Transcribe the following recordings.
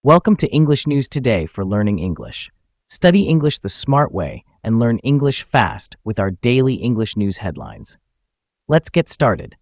Welcome to English News Today for Learning English. Study English the smart way and learn English fast with our daily English news headlines. Let's get started.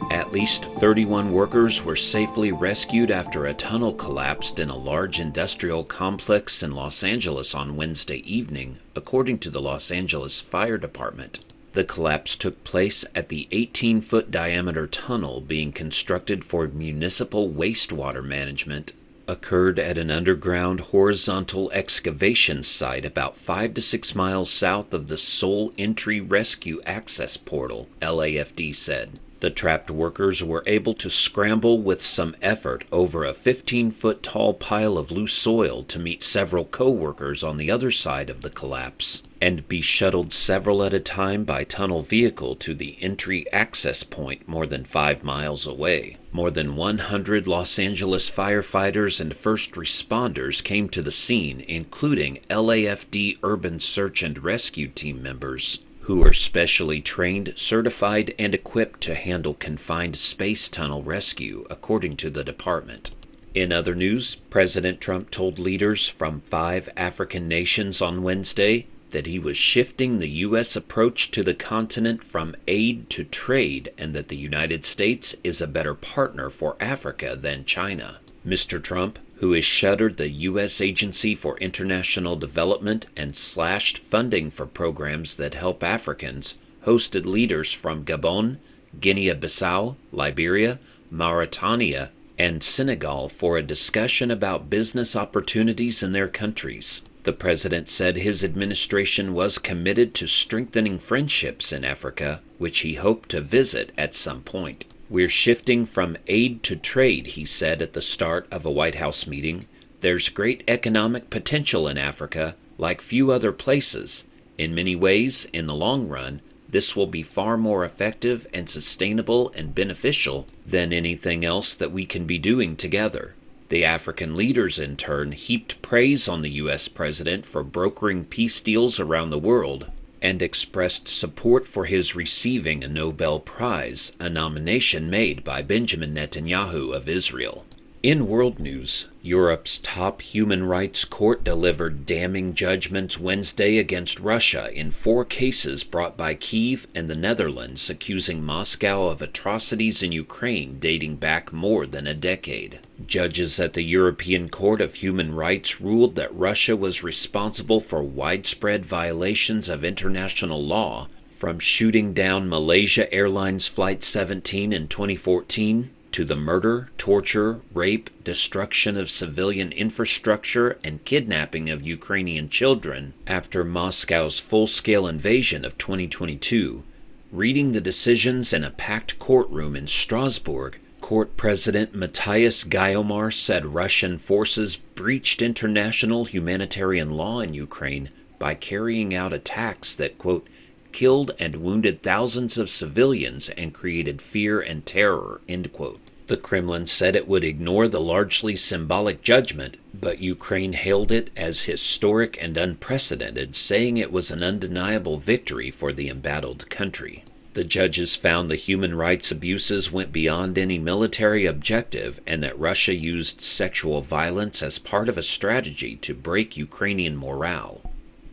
At least 31 workers were safely rescued after a tunnel collapsed in a large industrial complex in Los Angeles on Wednesday evening, according to the Los Angeles Fire Department. The collapse took place at the 18-foot diameter tunnel being constructed for municipal wastewater management, occurred at an underground horizontal excavation site about 5 to 6 miles south of the Seoul Entry Rescue Access Portal, LAFD said. The trapped workers were able to scramble with some effort over a 15-foot tall pile of loose soil to meet several co-workers on the other side of the collapse, and be shuttled several at a time by tunnel vehicle to the entry access point more than 5 miles away. More than 100 Los Angeles firefighters and first responders came to the scene, including LAFD Urban Search and Rescue team members, who are specially trained, certified, and equipped to handle confined space tunnel rescue, according to the department. In other news, President Trump told leaders from 5 African nations on Wednesday that he was shifting the U.S. approach to the continent from aid to trade and that the United States is a better partner for Africa than China. Mr. Trump, who has shuttered the U.S. Agency for International Development and slashed funding for programs that help Africans, hosted leaders from Gabon, Guinea-Bissau, Liberia, Mauritania, and Senegal for a discussion about business opportunities in their countries. The president said his administration was committed to strengthening friendships in Africa, which he hoped to visit at some point. "We're shifting from aid to trade," he said at the start of a White House meeting. "There's great economic potential in Africa, like few other places. In many ways, in the long run, this will be far more effective and sustainable and beneficial than anything else that we can be doing together." The African leaders, in turn, heaped praise on the U.S. president for brokering peace deals around the world and expressed support for his receiving a Nobel Prize, a nomination made by Benjamin Netanyahu of Israel. In world news, Europe's top human rights court delivered damning judgments Wednesday against Russia in 4 cases brought by Kyiv and the Netherlands, accusing Moscow of atrocities in Ukraine dating back more than a decade. Judges at the European Court of Human Rights ruled that Russia was responsible for widespread violations of international law, from shooting down Malaysia Airlines Flight 17 in 2014 to the murder, torture, rape, destruction of civilian infrastructure, and kidnapping of Ukrainian children after Moscow's full-scale invasion of 2022. Reading the decisions in a packed courtroom in Strasbourg, Court President Matthias Guillaume said Russian forces breached international humanitarian law in Ukraine by carrying out attacks that, quote, killed and wounded thousands of civilians and created fear and terror, end quote. The Kremlin said it would ignore the largely symbolic judgment, but Ukraine hailed it as historic and unprecedented, saying it was an undeniable victory for the embattled country. The judges found the human rights abuses went beyond any military objective and that Russia used sexual violence as part of a strategy to break Ukrainian morale.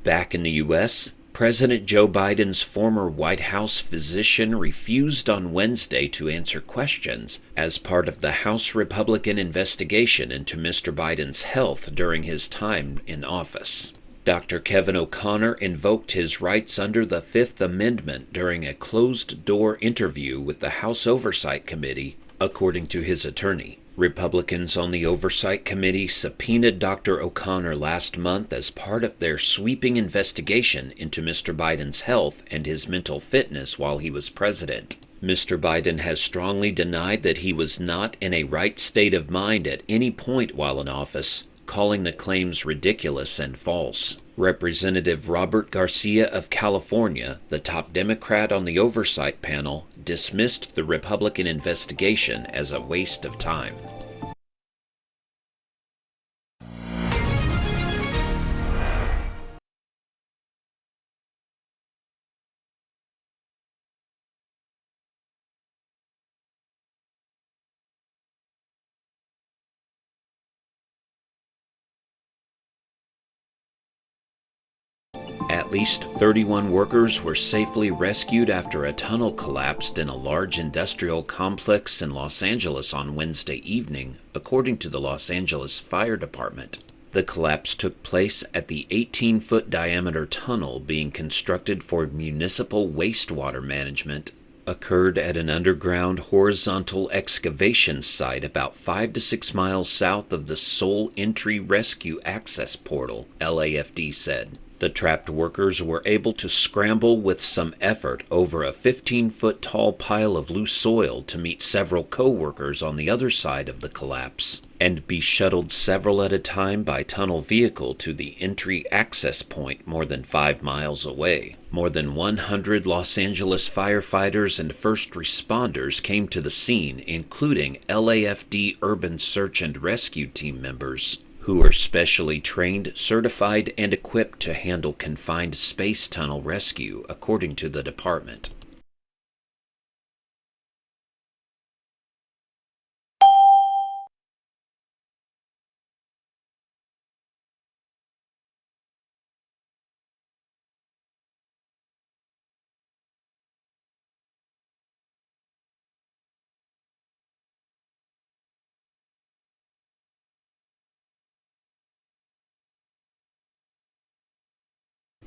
Back in the U.S., President Joe Biden's former White House physician refused on Wednesday to answer questions as part of the House Republican investigation into Mr. Biden's health during his time in office. Dr. Kevin O'Connor invoked his rights under the Fifth Amendment during a closed-door interview with the House Oversight Committee, according to his attorney. Republicans on the Oversight Committee subpoenaed Dr. O'Connor last month as part of their sweeping investigation into Mr. Biden's health and his mental fitness while he was president. Mr. Biden has strongly denied that he was not in a right state of mind at any point while in office, calling the claims ridiculous and false. Representative Robert Garcia of California, the top Democrat on the oversight panel, dismissed the Republican investigation as a waste of time. At least 31 workers were safely rescued after a tunnel collapsed in a large industrial complex in Los Angeles on Wednesday evening, according to the Los Angeles Fire Department. The collapse took place at the 18-foot diameter tunnel being constructed for municipal wastewater management, occurred at an underground horizontal excavation site about 5 to 6 miles south of the Seoul Entry Rescue Access Portal, LAFD said. The trapped workers were able to scramble with some effort over a 15-foot tall pile of loose soil to meet several co-workers on the other side of the collapse, and be shuttled several at a time by tunnel vehicle to the entry access point more than 5 miles away. More than 100 Los Angeles firefighters and first responders came to the scene, including LAFD Urban Search and Rescue team members, who are specially trained, certified, and equipped to handle confined space tunnel rescue, according to the department.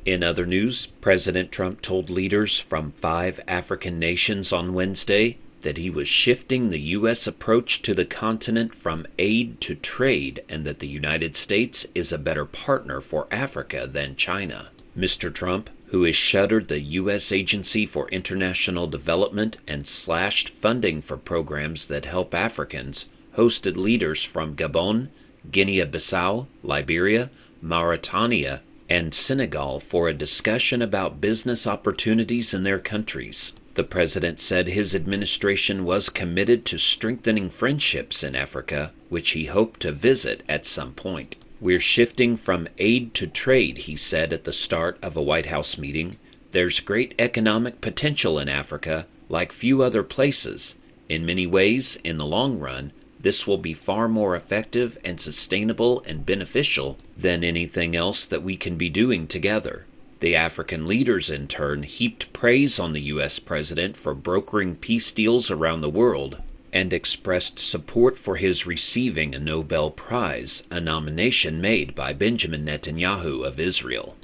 In other news, President Trump told leaders from 5 African nations on Wednesday that he was shifting the U.S. approach to the continent from aid to trade and that the United States is a better partner for Africa than China. Mr. Trump, who has shuttered the U.S. Agency for International Development and slashed funding for programs that help Africans, hosted leaders from Gabon, Guinea-Bissau, Liberia, Mauritania, and Senegal for a discussion about business opportunities in their countries. The president said his administration was committed to strengthening friendships in Africa, which he hoped to visit at some point. "We're shifting from aid to trade," he said at the start of a White House meeting. "There's great economic potential in Africa, like few other places. In many ways, in the long run, this will be far more effective and sustainable and beneficial than anything else that we can be doing together." The African leaders, in turn, heaped praise on the U.S. president for brokering peace deals around the world and expressed support for his receiving a Nobel Prize, a nomination made by Benjamin Netanyahu of Israel.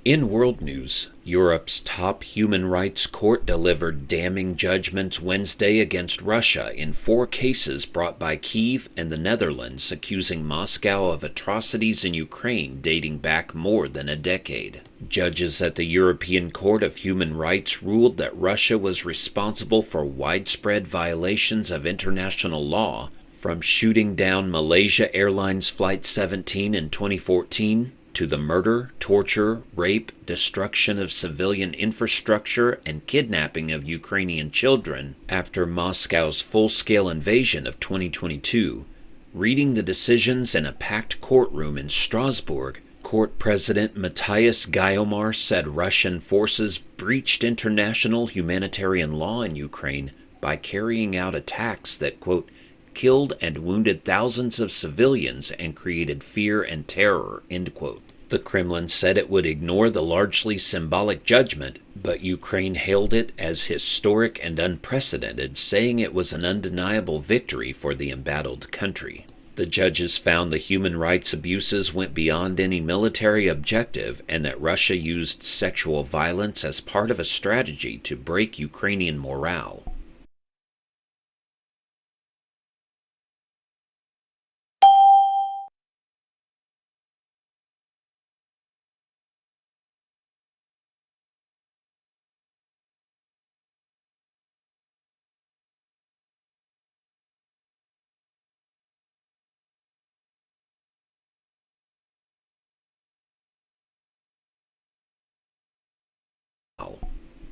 In world news, Europe's top human rights court delivered damning judgments Wednesday against Russia in 4 cases brought by Kyiv and the Netherlands, accusing Moscow of atrocities in Ukraine dating back more than a decade. Judges at the European Court of Human Rights ruled that Russia was responsible for widespread violations of international law, from shooting down Malaysia Airlines Flight 17 in 2014 to the murder, torture, rape, destruction of civilian infrastructure, and kidnapping of Ukrainian children after Moscow's full-scale invasion of 2022. Reading the decisions in a packed courtroom in Strasbourg, Court President Matthias Guiomar said Russian forces breached international humanitarian law in Ukraine by carrying out attacks that, quote, killed and wounded thousands of civilians and created fear and terror, end quote. The Kremlin said it would ignore the largely symbolic judgment, but Ukraine hailed it as historic and unprecedented, saying it was an undeniable victory for the embattled country. The judges found the human rights abuses went beyond any military objective and that Russia used sexual violence as part of a strategy to break Ukrainian morale.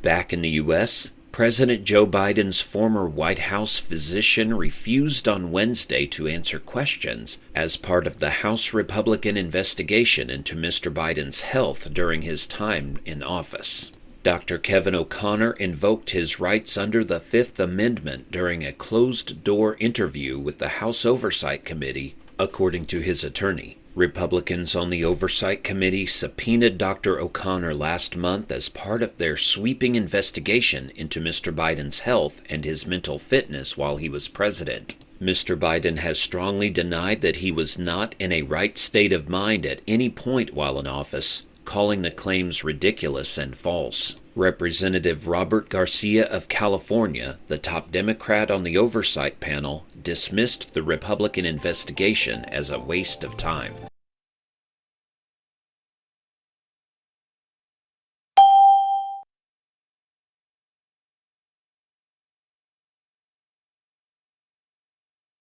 Back in the U.S., President Joe Biden's former White House physician refused on Wednesday to answer questions as part of the House Republican investigation into Mr. Biden's health during his time in office. Dr. Kevin O'Connor invoked his rights under the Fifth Amendment during a closed-door interview with the House Oversight Committee, according to his attorney. Republicans on the Oversight Committee subpoenaed Dr. O'Connor last month as part of their sweeping investigation into Mr. Biden's health and his mental fitness while he was president. Mr. Biden has strongly denied that he was not in a right state of mind at any point while in office, calling the claims ridiculous and false. Representative Robert Garcia of California, the top Democrat on the oversight panel, dismissed the Republican investigation as a waste of time.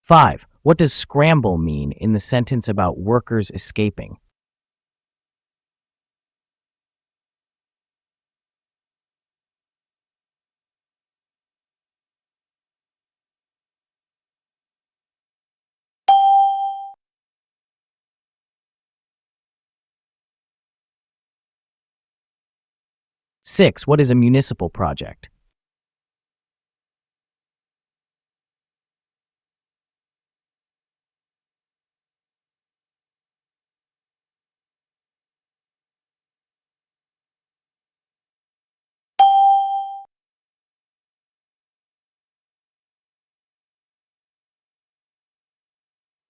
Five. What does scramble mean in the sentence about workers escaping? Six. What is a municipal project?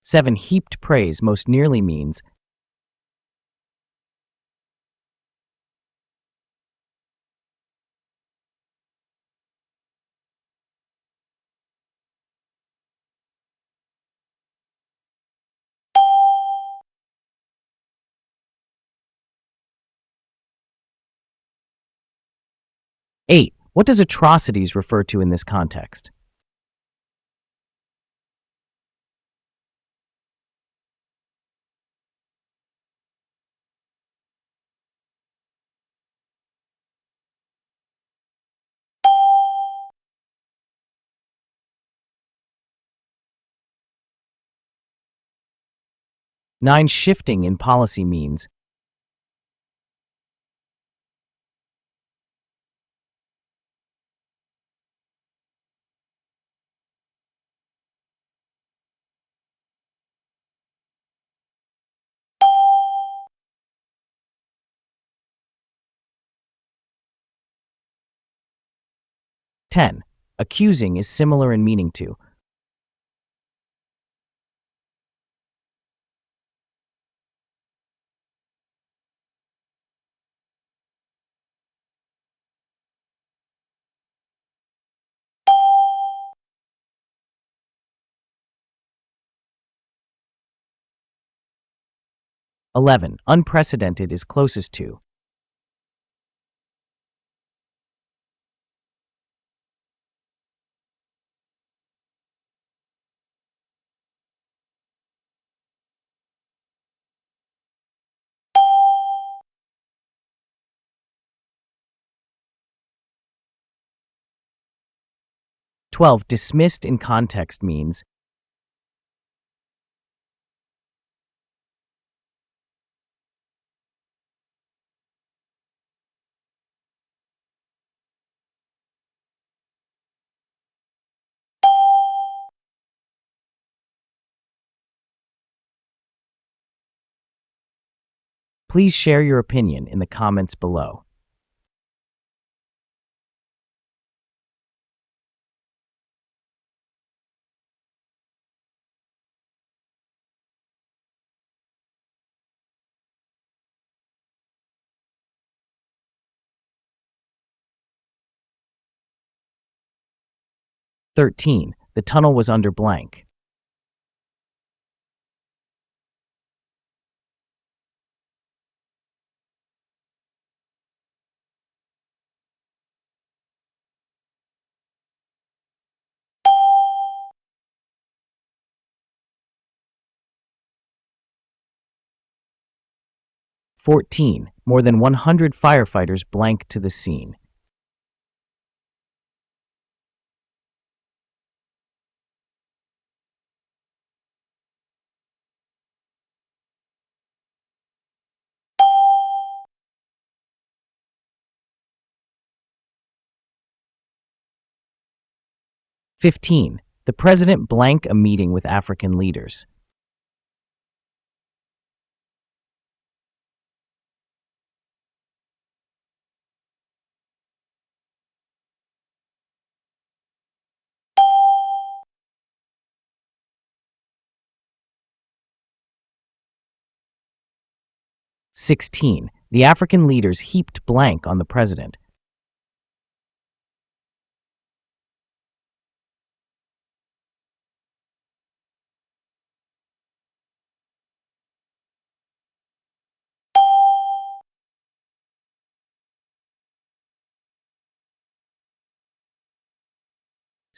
Seven. Heaped praise most nearly means eight. What does atrocities refer to in this context? Nine. Shifting in policy means ten. Accusing is similar in meaning to 11. Unprecedented is closest to 12. Dismissed in context means 'Please share your opinion in the comments below. "13. The tunnel was under blank. "14. More than 100 firefighters blank to the scene. 15. The president blank a meeting with African leaders. 16. The African leaders heaped blank on the president.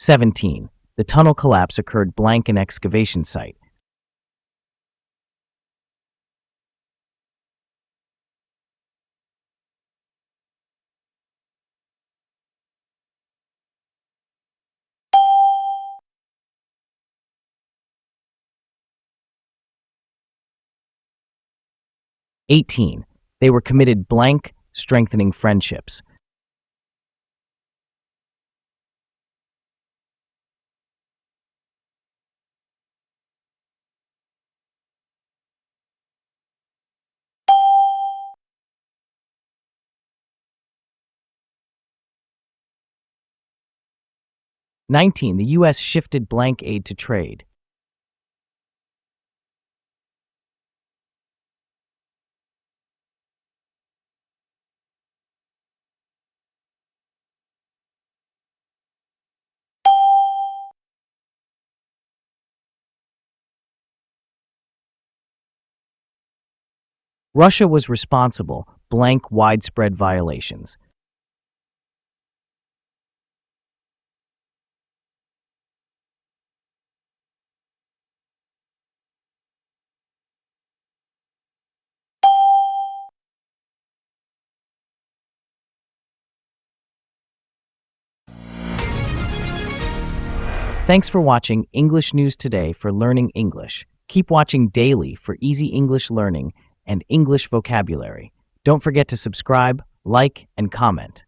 17. The tunnel collapse occurred blank an excavation site. 18. They were committed blank strengthening friendships. 19. The U.S. shifted blank aid to trade. 'Russia was responsible blank widespread violations. 'Thanks for watching English News Today for learning English. Keep watching daily for easy English learning and English vocabulary. Don't forget to subscribe, like, and comment.